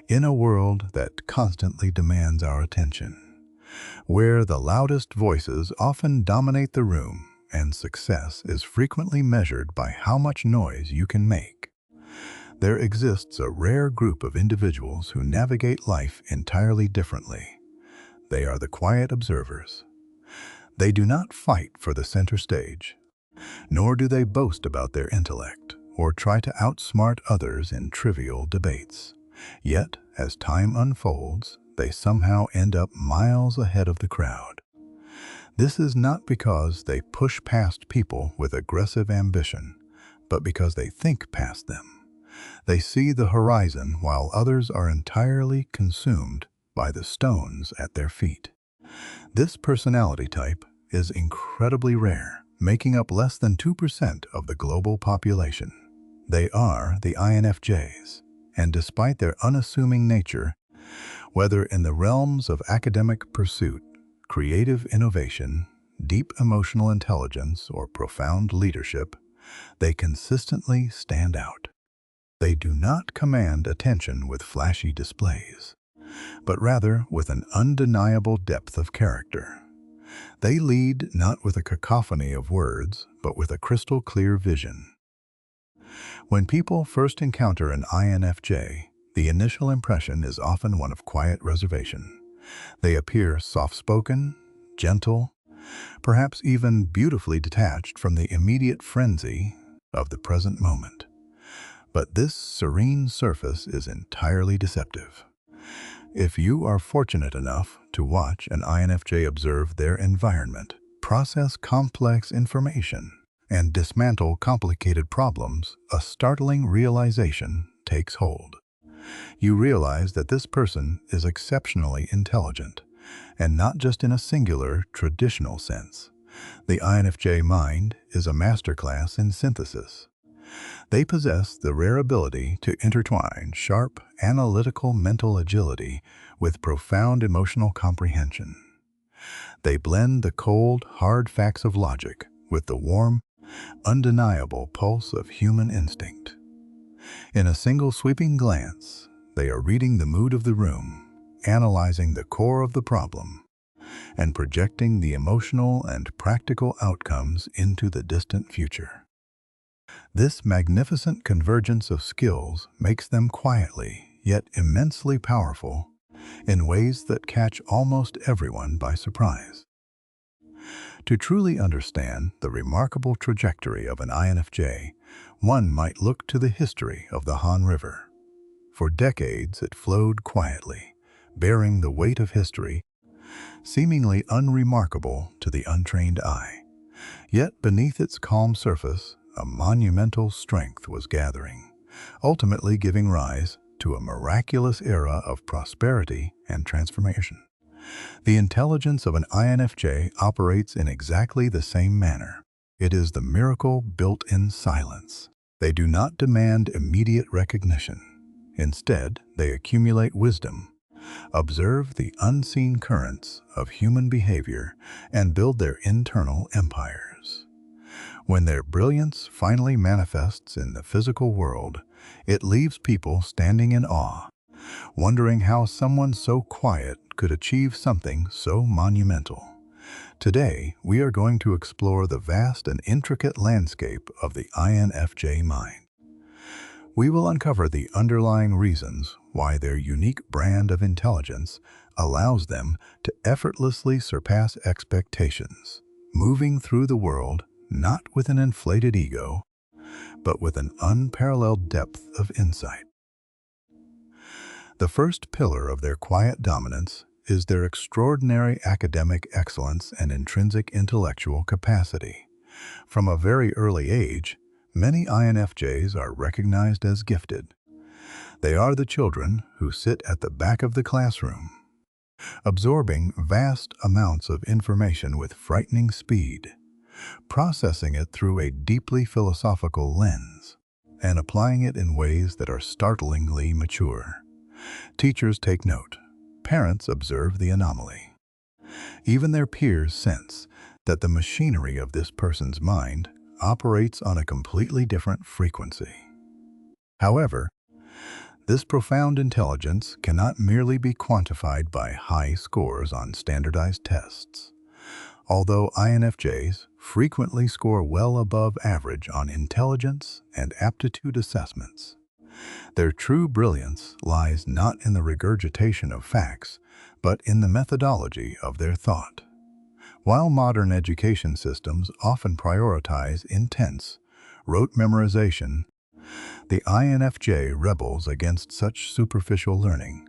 In a world that constantly demands our attention, where the loudest voices often dominate the room and success is frequently measured by how much noise you can make, there exists a rare group of individuals who navigate life entirely differently. They are the quiet observers. They do not fight for the center stage, nor do they boast about their intellect or try to outsmart others in trivial debates. Yet, as time unfolds, they somehow end up miles ahead of the crowd. This is not because they push past people with aggressive ambition, but because they think past them. They see the horizon while others are entirely consumed by the stones at their feet. This personality type is incredibly rare, making up less than 2% of the global population. They are the INFJs, and despite their unassuming nature, whether in the realms of academic pursuit, creative innovation, deep emotional intelligence, or profound leadership, they consistently stand out. They do not command attention with flashy displays, but rather with an undeniable depth of character. They lead not with a cacophony of words, but with a crystal clear vision. When people first encounter an INFJ, the initial impression is often one of quiet reservation. They appear soft-spoken, gentle, perhaps even beautifully detached from the immediate frenzy of the present moment. But this serene surface is entirely deceptive. If you are fortunate enough to watch an INFJ observe their environment, process complex information, and dismantle complicated problems, a startling realization takes hold. You realize that this person is exceptionally intelligent, and not just in a singular, traditional sense. The INFJ mind is a masterclass in synthesis. They possess the rare ability to intertwine sharp, analytical mental agility with profound emotional comprehension. They blend the cold, hard facts of logic with the warm, undeniable pulse of human instinct. In a single sweeping glance, they are reading the mood of the room, analyzing the core of the problem, and projecting the emotional and practical outcomes into the distant future. This magnificent convergence of skills makes them quietly, yet immensely powerful, in ways that catch almost everyone by surprise. To truly understand the remarkable trajectory of an INFJ, one might look to the history of the Han River. For decades, it flowed quietly, bearing the weight of history, seemingly unremarkable to the untrained eye. Yet beneath its calm surface, a monumental strength was gathering, ultimately giving rise to a miraculous era of prosperity and transformation. The intelligence of an INFJ operates in exactly the same manner. It is the miracle built in silence. They do not demand immediate recognition. Instead, they accumulate wisdom, observe the unseen currents of human behavior, and build their internal empires. When their brilliance finally manifests in the physical world, it leaves people standing in awe, wondering how someone so quiet could achieve something so monumental. Today, we are going to explore the vast and intricate landscape of the INFJ mind. We will uncover the underlying reasons why their unique brand of intelligence allows them to effortlessly surpass expectations, moving through the world not with an inflated ego, but with an unparalleled depth of insight. The first pillar of their quiet dominance is their extraordinary academic excellence and intrinsic intellectual capacity. From a very early age, many INFJs are recognized as gifted. They are the children who sit at the back of the classroom, absorbing vast amounts of information with frightening speed, processing it through a deeply philosophical lens, and applying it in ways that are startlingly mature. Teachers take note. Parents observe the anomaly. Even their peers sense that the machinery of this person's mind operates on a completely different frequency. However, This profound intelligence cannot merely be quantified by high scores on standardized tests. Although INFJs frequently score well above average on intelligence and aptitude assessments, their true brilliance lies not in the regurgitation of facts, but in the methodology of their thought. While modern education systems often prioritize intense, rote memorization, the INFJ rebels against such superficial learning.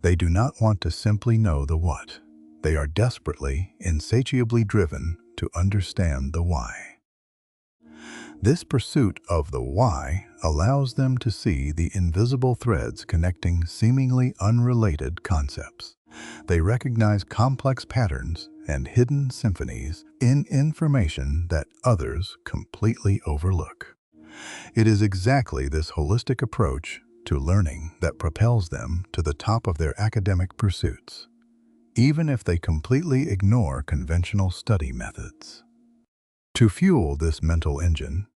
They do not want to simply know the what. They are desperately, insatiably driven to understand the why. This pursuit of the why allows them to see the invisible threads connecting seemingly unrelated concepts. They recognize complex patterns and hidden symphonies in information that others completely overlook. It is exactly this holistic approach to learning that propels them to the top of their academic pursuits, even if they completely ignore conventional study methods. To fuel this mental engine,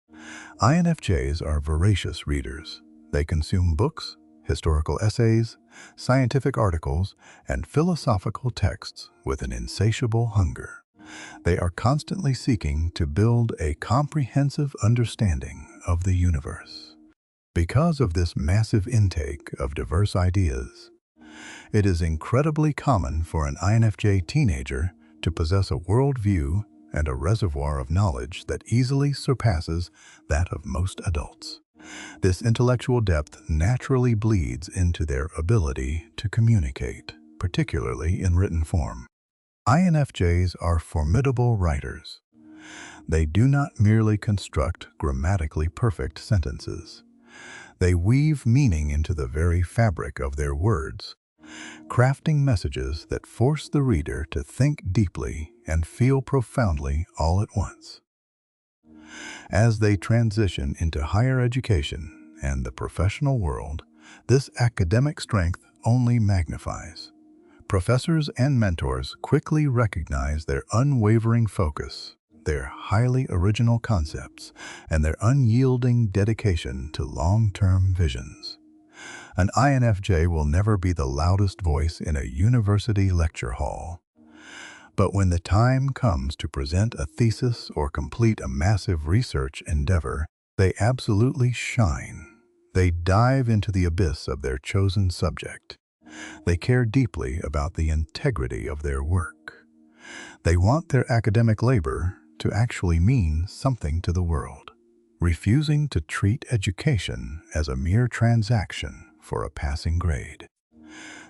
INFJs are voracious readers. They consume books, historical essays, scientific articles, and philosophical texts with an insatiable hunger. They are constantly seeking to build a comprehensive understanding of the universe. Because of this massive intake of diverse ideas, it is incredibly common for an INFJ teenager to possess a worldview and a reservoir of knowledge that easily surpasses that of most adults. This intellectual depth naturally bleeds into their ability to communicate, particularly in written form. INFJs are formidable writers. They do not merely construct grammatically perfect sentences. They weave meaning into the very fabric of their words, crafting messages that force the reader to think deeply and feel profoundly all at once. As they transition into higher education and the professional world, this academic strength only magnifies. Professors and mentors quickly recognize their unwavering focus, their highly original concepts, and their unyielding dedication to long-term visions. An INFJ will never be the loudest voice in a university lecture hall. But when the time comes to present a thesis or complete a massive research endeavor, they absolutely shine. They dive into the abyss of their chosen subject. They care deeply about the integrity of their work. They want their academic labor to actually mean something to the world, refusing to treat education as a mere transaction for a passing grade.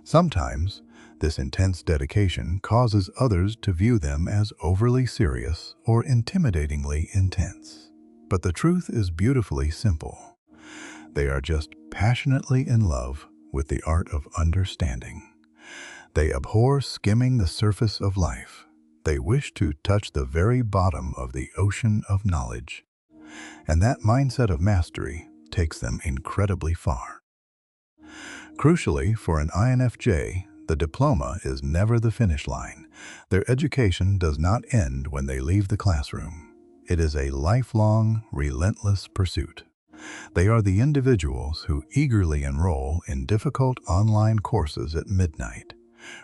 Sometimes, this intense dedication causes others to view them as overly serious or intimidatingly intense. But the truth is beautifully simple. They are just passionately in love with the art of understanding. They abhor skimming the surface of life. They wish to touch the very bottom of the ocean of knowledge. And that mindset of mastery takes them incredibly far. Crucially, for an INFJ, the diploma is never the finish line. Their education does not end when they leave the classroom. It is a lifelong, relentless pursuit. They are the individuals who eagerly enroll in difficult online courses at midnight,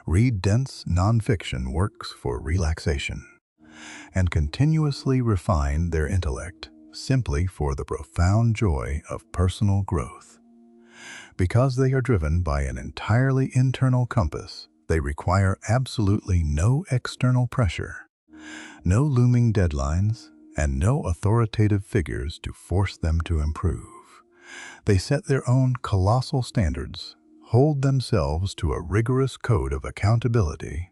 read dense nonfiction works for relaxation, and continuously refine their intellect simply for the profound joy of personal growth. Because they are driven by an entirely internal compass, they require absolutely no external pressure, no looming deadlines, and no authoritative figures to force them to improve. They set their own colossal standards, hold themselves to a rigorous code of accountability,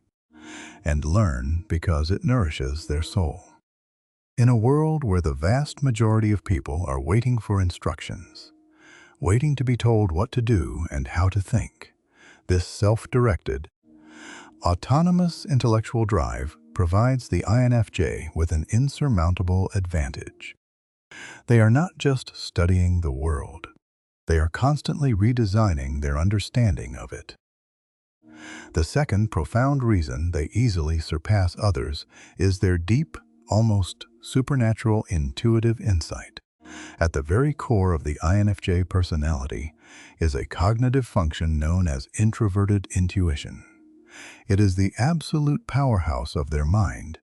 and learn because it nourishes their soul. In a world where the vast majority of people are waiting for instructions, waiting to be told what to do and how to think, this self-directed, autonomous intellectual drive provides the INFJ with an insurmountable advantage. They are not just studying the world. They are constantly redesigning their understanding of it. The second profound reason they easily surpass others is their deep, almost supernatural intuitive insight. At the very core of the INFJ personality is a cognitive function known as introverted intuition. It is the absolute powerhouse of their mind,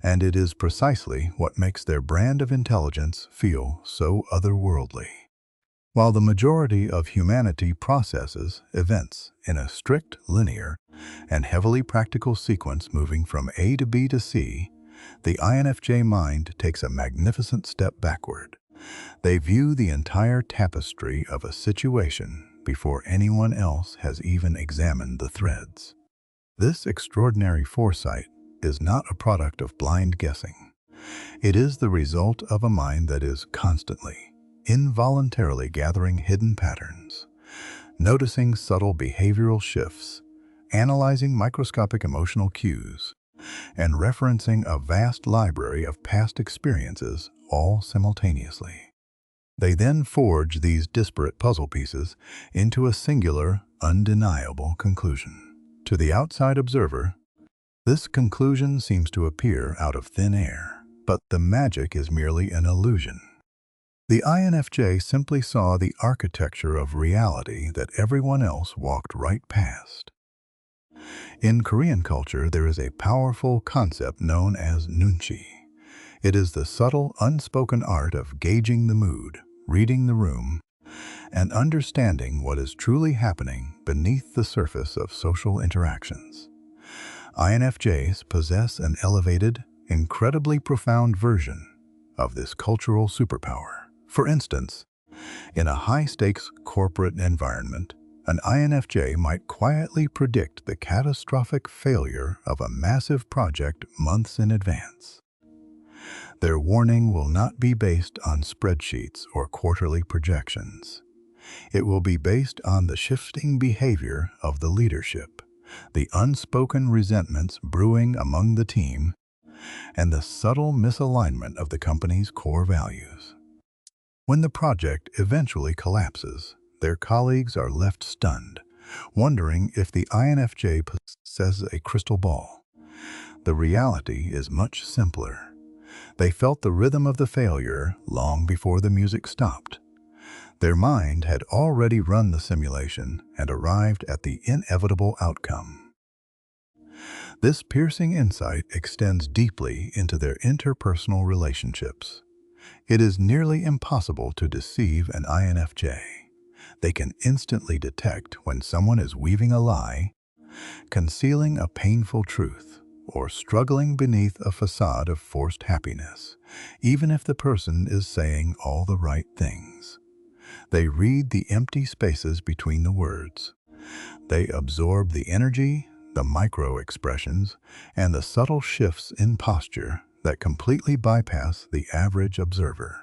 and it is precisely what makes their brand of intelligence feel so otherworldly. While the majority of humanity processes events in a strict, linear, and heavily practical sequence moving from A to B to C, the INFJ mind takes a magnificent step backward. They view the entire tapestry of a situation before anyone else has even examined the threads. This extraordinary foresight is not a product of blind guessing. It is the result of a mind that is constantly, involuntarily gathering hidden patterns, noticing subtle behavioral shifts, analyzing microscopic emotional cues, and referencing a vast library of past experiences all simultaneously. They then forge these disparate puzzle pieces into a singular, undeniable conclusion. To the outside observer, this conclusion seems to appear out of thin air, but the magic is merely an illusion. The INFJ simply saw the architecture of reality that everyone else walked right past. In Korean culture, there is a powerful concept known as nunchi. It is the subtle, unspoken art of gauging the mood, reading the room, and understanding what is truly happening beneath the surface of social interactions. INFJs possess an elevated, incredibly profound version of this cultural superpower. For instance, in a high-stakes corporate environment, an INFJ might quietly predict the catastrophic failure of a massive project months in advance. Their warning will not be based on spreadsheets or quarterly projections. It will be based on the shifting behavior of the leadership, the unspoken resentments brewing among the team, and the subtle misalignment of the company's core values. When the project eventually collapses, their colleagues are left stunned, wondering if the INFJ possesses a crystal ball. The reality is much simpler. They felt the rhythm of the failure long before the music stopped. Their mind had already run the simulation and arrived at the inevitable outcome. This piercing insight extends deeply into their interpersonal relationships. It is nearly impossible to deceive an INFJ. They can instantly detect when someone is weaving a lie, concealing a painful truth, or struggling beneath a facade of forced happiness, even if the person is saying all the right things. They read the empty spaces between the words. They absorb the energy, the micro-expressions, and the subtle shifts in posture that completely bypass the average observer.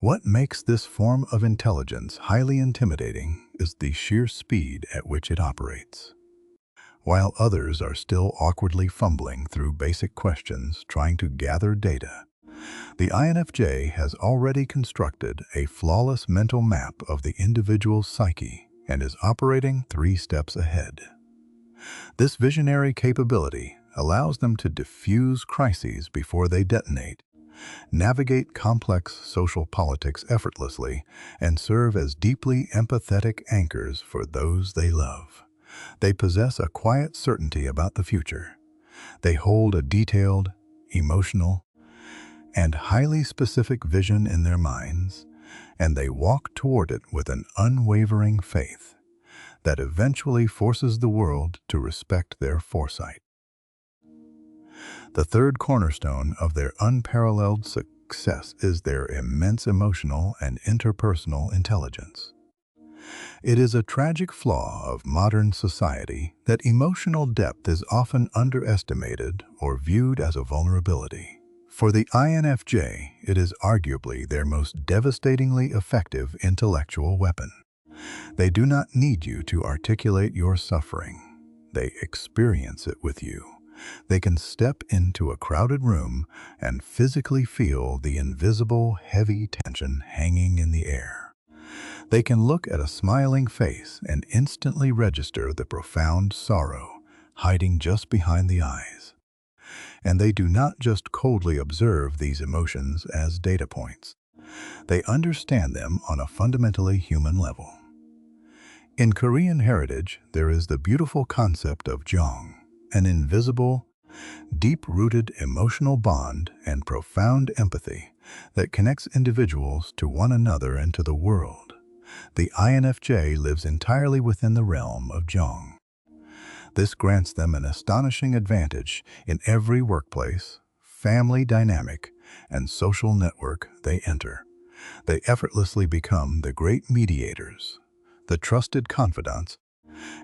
What makes this form of intelligence highly intimidating is the sheer speed at which it operates. While others are still awkwardly fumbling through basic questions trying to gather data, the INFJ has already constructed a flawless mental map of the individual's psyche and is operating 3 steps ahead. This visionary capability allows them to diffuse crises before they detonate, navigate complex social politics effortlessly, and serve as deeply empathetic anchors for those they love. They possess a quiet certainty about the future. They hold a detailed, emotional, and highly specific vision in their minds, and they walk toward it with an unwavering faith that eventually forces the world to respect their foresight. The third cornerstone of their unparalleled success is their immense emotional and interpersonal intelligence. It is a tragic flaw of modern society that emotional depth is often underestimated or viewed as a vulnerability. For the INFJ, it is arguably their most devastatingly effective intellectual weapon. They do not need you to articulate your suffering. They experience it with you. They can step into a crowded room and physically feel the invisible, heavy tension hanging in the air. They can look at a smiling face and instantly register the profound sorrow hiding just behind the eyes. And they do not just coldly observe these emotions as data points. They understand them on a fundamentally human level. In Korean heritage, there is the beautiful concept of jong, an invisible, deep-rooted emotional bond and profound empathy that connects individuals to one another and to the world. The INFJ lives entirely within the realm of jong. This grants them an astonishing advantage in every workplace, family dynamic, and social network they enter. They effortlessly become the great mediators, the trusted confidants,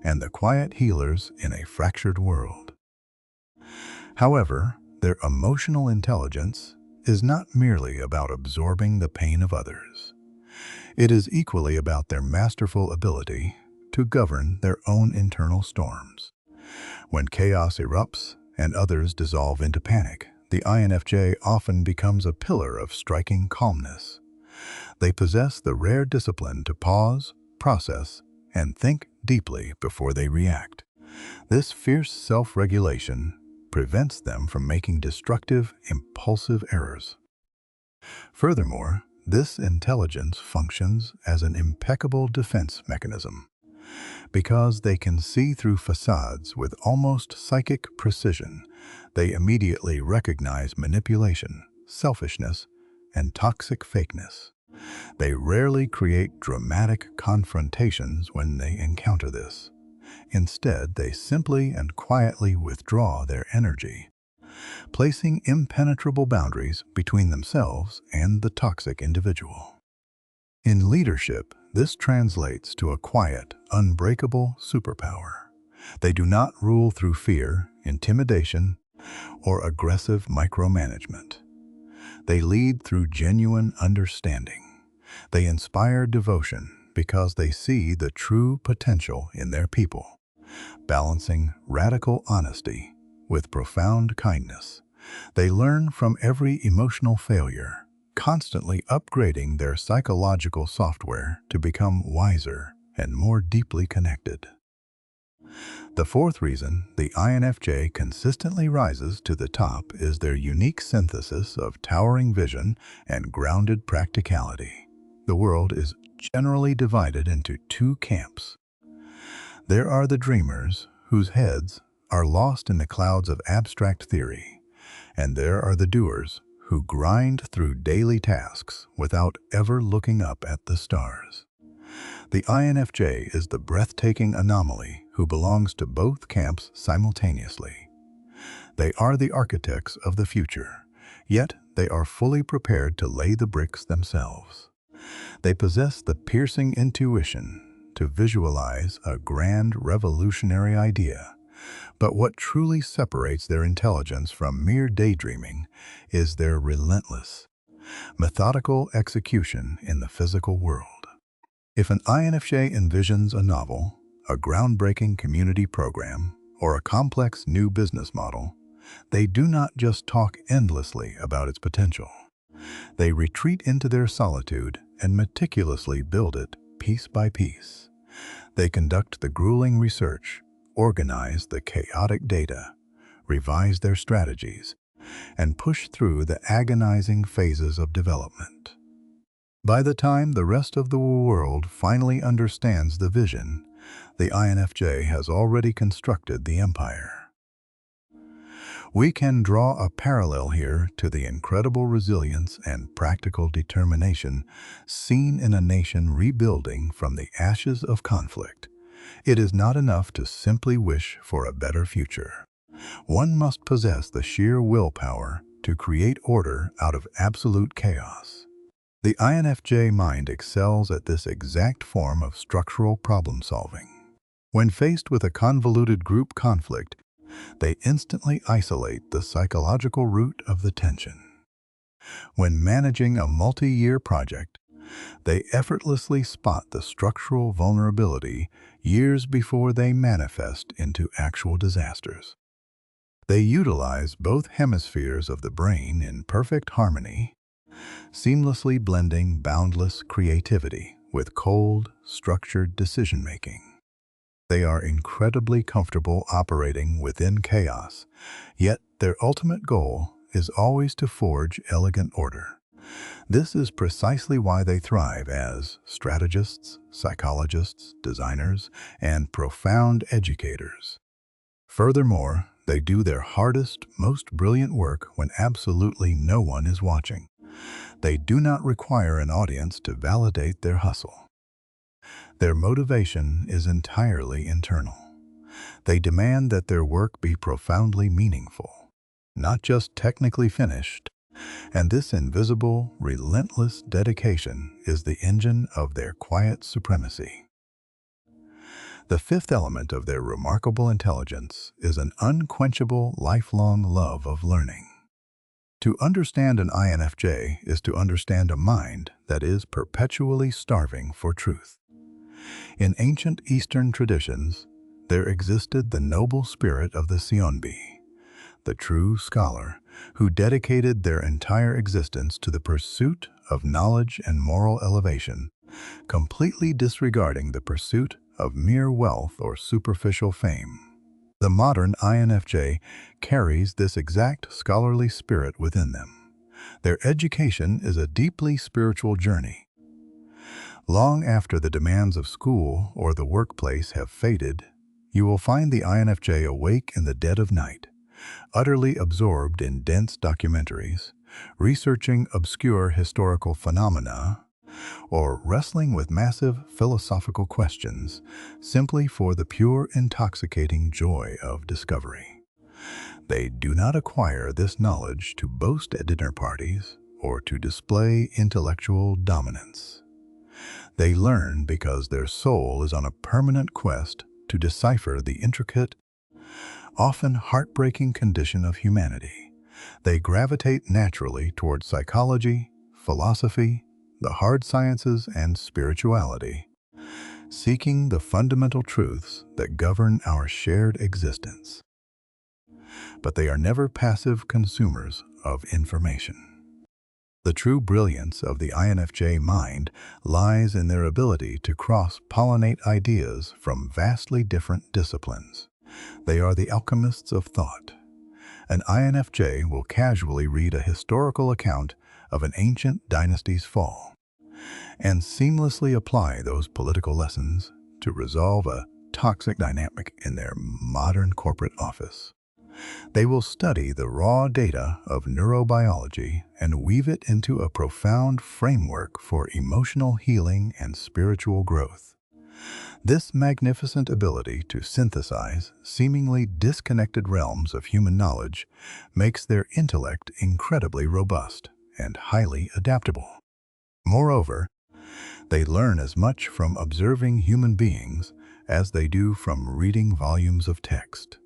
and the quiet healers in a fractured world. However, their emotional intelligence is not merely about absorbing the pain of others. It is equally about their masterful ability to govern their own internal storms. When chaos erupts and others dissolve into panic, the INFJ often becomes a pillar of striking calmness. They possess the rare discipline to pause, process, and think deeply before they react. This fierce self-regulation prevents them from making destructive, impulsive errors. Furthermore, this intelligence functions as an impeccable defense mechanism. Because they can see through facades with almost psychic precision, they immediately recognize manipulation, selfishness, and toxic fakeness. They rarely create dramatic confrontations when they encounter this. Instead, they simply and quietly withdraw their energy, placing impenetrable boundaries between themselves and the toxic individual. In leadership, this translates to a quiet, unbreakable superpower. They do not rule through fear, intimidation, or aggressive micromanagement. They lead through genuine understanding. They inspire devotion because they see the true potential in their people, balancing radical honesty with profound kindness. They learn from every emotional failure, constantly upgrading their psychological software to become wiser and more deeply connected. The fourth reason the INFJ consistently rises to the top is their unique synthesis of towering vision and grounded practicality. The world is generally divided into two camps. There are the dreamers, whose heads are lost in the clouds of abstract theory, and there are the doers, who grind through daily tasks without ever looking up at the stars. The INFJ is the breathtaking anomaly who belongs to both camps simultaneously. They are the architects of the future, yet they are fully prepared to lay the bricks themselves. They possess the piercing intuition to visualize a grand revolutionary idea, but what truly separates their intelligence from mere daydreaming is their relentless, methodical execution in the physical world. If an INFJ envisions a novel, a groundbreaking community program, or a complex new business model, they do not just talk endlessly about its potential. They retreat into their solitude and meticulously build it piece by piece. They conduct the grueling research, organize the chaotic data, revise their strategies, and push through the agonizing phases of development. By the time the rest of the world finally understands the vision, the INFJ has already constructed the empire. We can draw a parallel here to the incredible resilience and practical determination seen in a nation rebuilding from the ashes of conflict. It is not enough to simply wish for a better future. One must possess the sheer willpower to create order out of absolute chaos. The INFJ mind excels at this exact form of structural problem-solving. When faced with a convoluted group conflict, they instantly isolate the psychological root of the tension. When managing a multi-year project, they effortlessly spot the structural vulnerability years before they manifest into actual disasters. They utilize both hemispheres of the brain in perfect harmony, seamlessly blending boundless creativity with cold, structured decision-making. They are incredibly comfortable operating within chaos, yet their ultimate goal is always to forge elegant order. This is precisely why they thrive as strategists, psychologists, designers, and profound educators. Furthermore, they do their hardest, most brilliant work when absolutely no one is watching. They do not require an audience to validate their hustle. Their motivation is entirely internal. They demand that their work be profoundly meaningful, not just technically finished, and this invisible, relentless dedication is the engine of their quiet supremacy. The fifth element of their remarkable intelligence is an unquenchable, lifelong love of learning. To understand an INFJ is to understand a mind that is perpetually starving for truth. In ancient Eastern traditions, there existed the noble spirit of the Seonbi, the true scholar, who dedicated their entire existence to the pursuit of knowledge and moral elevation, completely disregarding the pursuit of mere wealth or superficial fame. The modern INFJ carries this exact scholarly spirit within them. Their education is a deeply spiritual journey. Long after the demands of school or the workplace have faded, you will find the INFJ awake in the dead of night, utterly absorbed in dense documentaries, researching obscure historical phenomena, or wrestling with massive philosophical questions simply for the pure, intoxicating joy of discovery. They do not acquire this knowledge to boast at dinner parties or to display intellectual dominance. They learn because their soul is on a permanent quest to decipher the intricate, often heartbreaking condition of humanity. They gravitate naturally toward psychology, philosophy, the hard sciences, and spirituality, seeking the fundamental truths that govern our shared existence. But they are never passive consumers of information. The true brilliance of the INFJ mind lies in their ability to cross-pollinate ideas from vastly different disciplines. They are the alchemists of thought. An INFJ will casually read a historical account of an ancient dynasty's fall and seamlessly apply those political lessons to resolve a toxic dynamic in their modern corporate office. They will study the raw data of neurobiology and weave it into a profound framework for emotional healing and spiritual growth. This magnificent ability to synthesize seemingly disconnected realms of human knowledge makes their intellect incredibly robust and highly adaptable. Moreover, they learn as much from observing human beings as they do from reading volumes of text.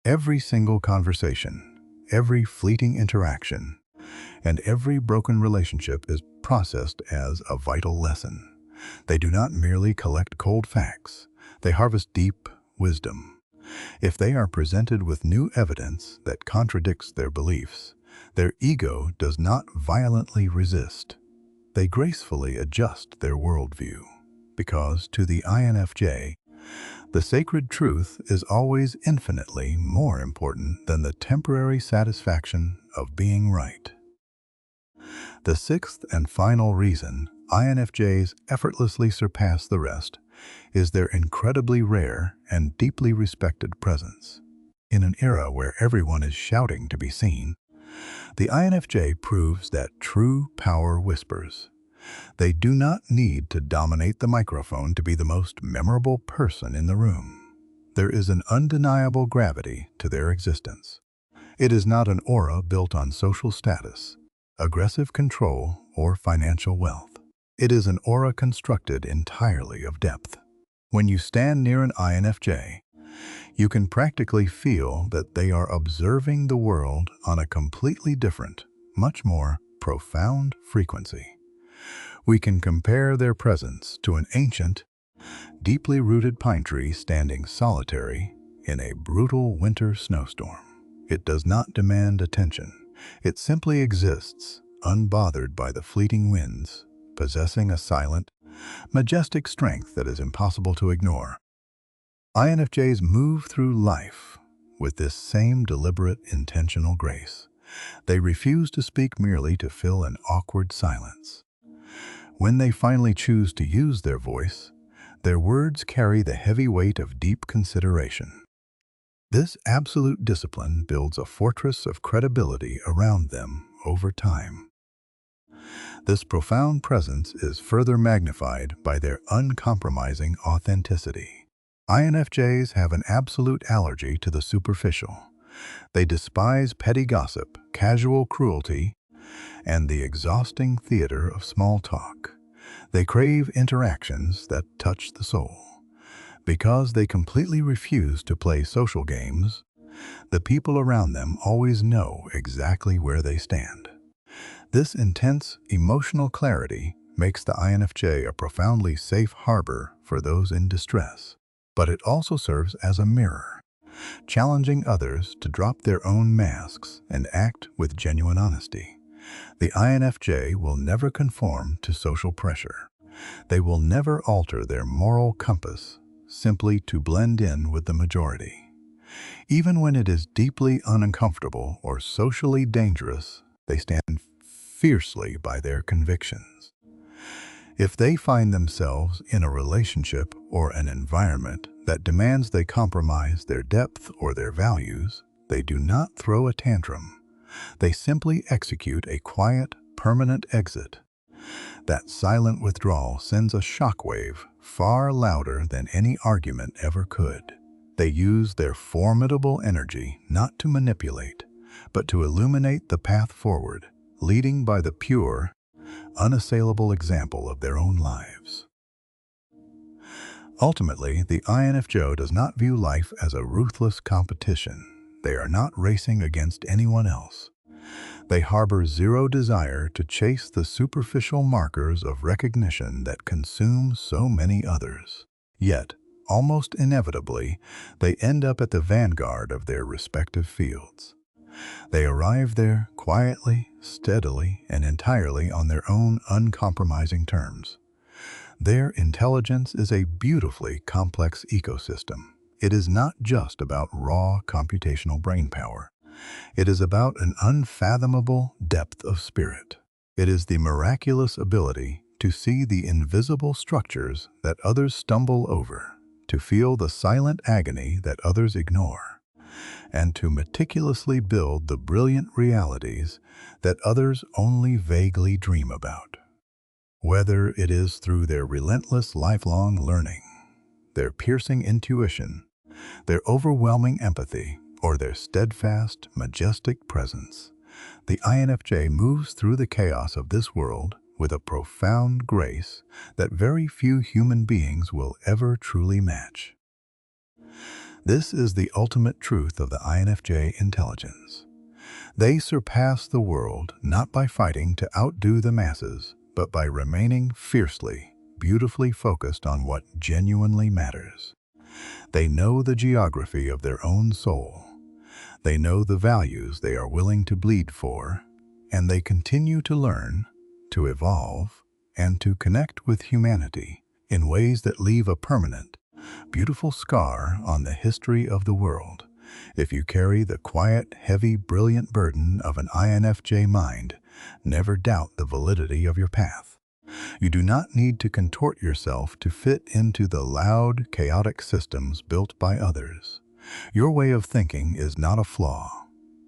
Every single conversation, every fleeting interaction, and every broken relationship is processed as a vital lesson. They do not merely collect cold facts, they harvest deep wisdom. If they are presented with new evidence that contradicts their beliefs, their ego does not violently resist. They gracefully adjust their worldview, because to the INFJ, the sacred truth is always infinitely more important than the temporary satisfaction of being right. The sixth and final reason INFJs effortlessly surpass the rest is their incredibly rare and deeply respected presence. In an era where everyone is shouting to be seen, the INFJ proves that true power whispers. They do not need to dominate the microphone to be the most memorable person in the room. There is an undeniable gravity to their existence. It is not an aura built on social status, aggressive control, or financial wealth. It is an aura constructed entirely of depth. When you stand near an INFJ, you can practically feel that they are observing the world on a completely different, much more profound frequency. We can compare their presence to an ancient, deeply rooted pine tree standing solitary in a brutal winter snowstorm. It does not demand attention. It simply exists, unbothered by the fleeting winds, possessing a silent, majestic strength that is impossible to ignore. INFJs move through life with this same deliberate, intentional grace. They refuse to speak merely to fill an awkward silence. When they finally choose to use their voice, their words carry the heavy weight of deep consideration. This absolute discipline builds a fortress of credibility around them over time. This profound presence is further magnified by their uncompromising authenticity. INFJs have an absolute allergy to the superficial. They despise petty gossip, casual cruelty, and the exhausting theater of small talk. They crave interactions that touch the soul. Because they completely refuse to play social games, the people around them always know exactly where they stand. This intense emotional clarity makes the INFJ a profoundly safe harbor for those in distress, but it also serves as a mirror, challenging others to drop their own masks and act with genuine honesty. The INFJ will never conform to social pressure. They will never alter their moral compass simply to blend in with the majority. Even when it is deeply uncomfortable or socially dangerous, they stand fiercely by their convictions. If they find themselves in a relationship or an environment that demands they compromise their depth or their values, they do not throw a tantrum. They simply execute a quiet, permanent exit. That silent withdrawal sends a shockwave far louder than any argument ever could. They use their formidable energy not to manipulate, but to illuminate the path forward, leading by the pure, unassailable example of their own lives. Ultimately, the INFJ does not view life as a ruthless competition. They are not racing against anyone else. They harbor zero desire to chase the superficial markers of recognition that consume so many others. Yet, almost inevitably, they end up at the vanguard of their respective fields. They arrive there quietly, steadily, and entirely on their own uncompromising terms. Their intelligence is a beautifully complex ecosystem. It is not just about raw computational brainpower. It is about an unfathomable depth of spirit. It is the miraculous ability to see the invisible structures that others stumble over, to feel the silent agony that others ignore, and to meticulously build the brilliant realities that others only vaguely dream about. Whether it is through their relentless lifelong learning, their piercing intuition, their overwhelming empathy, or their steadfast, majestic presence, the INFJ moves through the chaos of this world with a profound grace that very few human beings will ever truly match. This is the ultimate truth of the INFJ intelligence. They surpass the world not by fighting to outdo the masses, but by remaining fiercely, beautifully focused on what genuinely matters. They know the geography of their own soul. They know the values they are willing to bleed for, and they continue to learn, to evolve, and to connect with humanity in ways that leave a permanent, beautiful scar on the history of the world. If you carry the quiet, heavy, brilliant burden of an INFJ mind, never doubt the validity of your path. You do not need to contort yourself to fit into the loud, chaotic systems built by others. Your way of thinking is not a flaw.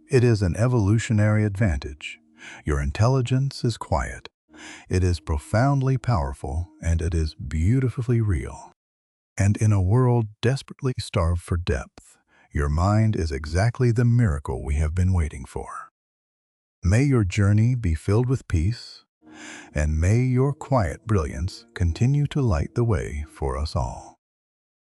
It is an evolutionary advantage. Your intelligence is quiet. It is profoundly powerful, and it is beautifully real. And in a world desperately starved for depth, your mind is exactly the miracle we have been waiting for. May your journey be filled with peace, and may your quiet brilliance continue to light the way for us all.